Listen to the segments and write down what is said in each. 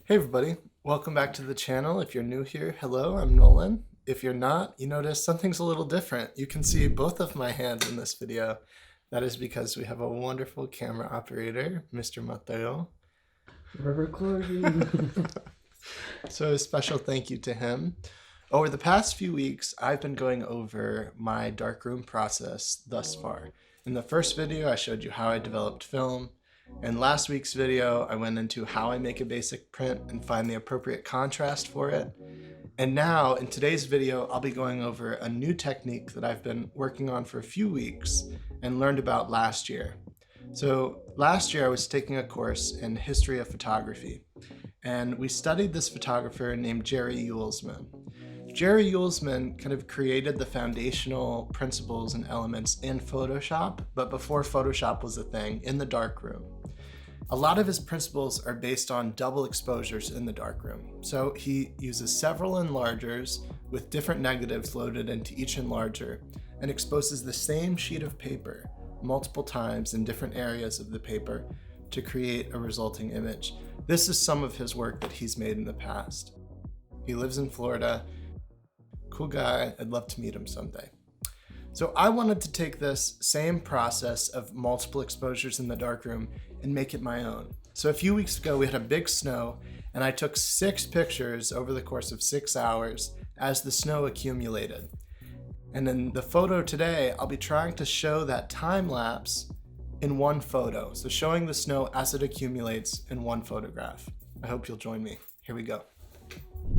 Hey everybody, welcome back to the channel. If you're new here, hello, I'm Nolan. If you're not, you notice something's a little different. You can see both of my hands in this video. That is because we have a wonderful camera operator, Mr. Mateo. We're recording. So a special thank you to him. Over the past few weeks, I've been going over my darkroom process thus far. In the first video, I showed you how I developed film. In last week's video, I went into how I make a basic print and find the appropriate contrast for it. And now, in today's video, I'll be going over a new technique that I've been working on for a few weeks and learned about last year. So last year, I was taking a course in history of photography, and we studied this photographer named Jerry Ewelsman. Jerry Ewelsman kind of created the foundational principles and elements in Photoshop, but before Photoshop was a thing, in the darkroom. A lot of his principles are based on double exposures in the darkroom. So he uses several enlargers with different negatives loaded into each enlarger and exposes the same sheet of paper multiple times in different areas of the paper to create a resulting image. This is some of his work that he's made in the past. He lives in Florida. Cool guy, I'd love to meet him someday. So I wanted to take this same process of multiple exposures in the darkroom and make it my own. So a few weeks ago we had a big snow and I took 6 pictures over the course of 6 hours as the snow accumulated. And in the photo today, I'll be trying to show that time lapse in one photo. So showing the snow as it accumulates in one photograph. I hope you'll join me. Here we go.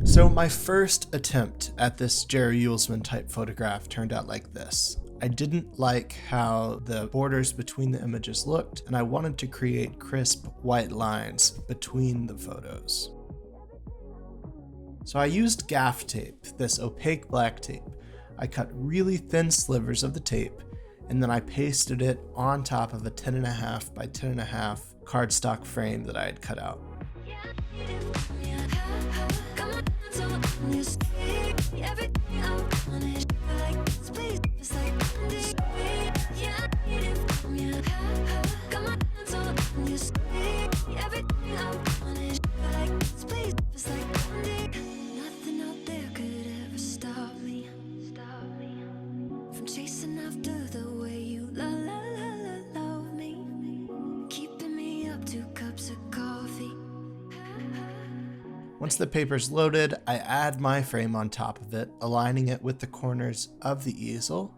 So my first attempt at this Jerry Ewelsman type photograph turned out like this. I didn't like how the borders between the images looked, and I wanted to create crisp white lines between the photos. So I used gaff tape, this opaque black tape. I cut really thin slivers of the tape, and then I pasted it on top of a 10.5 by 10.5 cardstock frame that I had cut out. Once the paper's loaded, I add my frame on top of it, aligning it with the corners of the easel.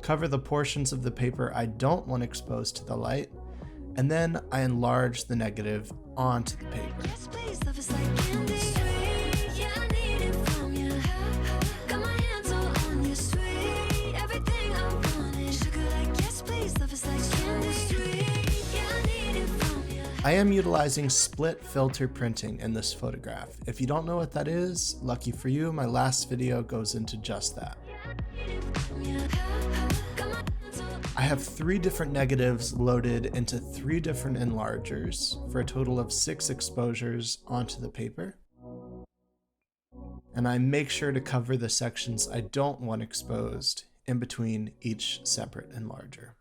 Cover the portions of the paper I don't want exposed to the light, and then I enlarge the negative onto the paper. I am utilizing split filter printing in this photograph. If you don't know what that is, lucky for you, my last video goes into just that. I have 3 different negatives loaded into 3 different enlargers for a total of 6 exposures onto the paper. And I make sure to cover the sections I don't want exposed in between each separate enlarger.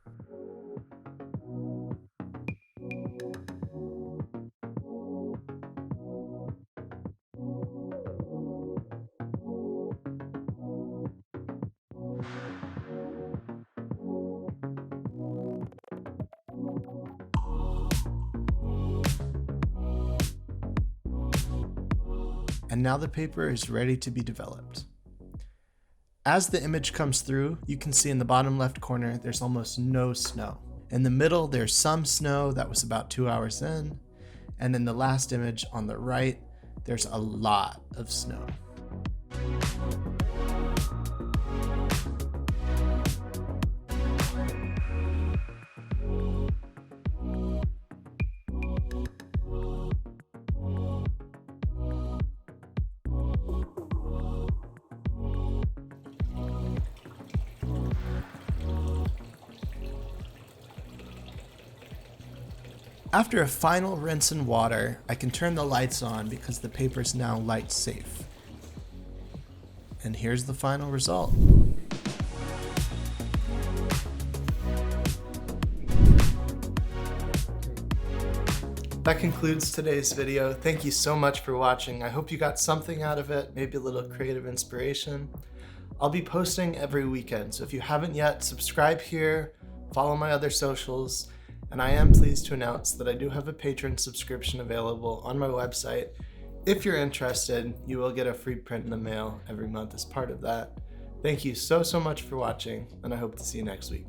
And now the paper is ready to be developed. As the image comes through, you can see in the bottom left corner, there's almost no snow. In the middle, there's some snow that was about 2 hours in. And in the last image on the right, there's a lot of snow. After a final rinse in water, I can turn the lights on because the paper is now light safe. And here's the final result. That concludes today's video. Thank you so much for watching. I hope you got something out of it, maybe a little creative inspiration. I'll be posting every weekend, so if you haven't yet, subscribe here, follow my other socials, and I am pleased to announce that I do have a patron subscription available on my website. If you're interested, you will get a free print in the mail every month as part of that. Thank you so much for watching, and I hope to see you next week.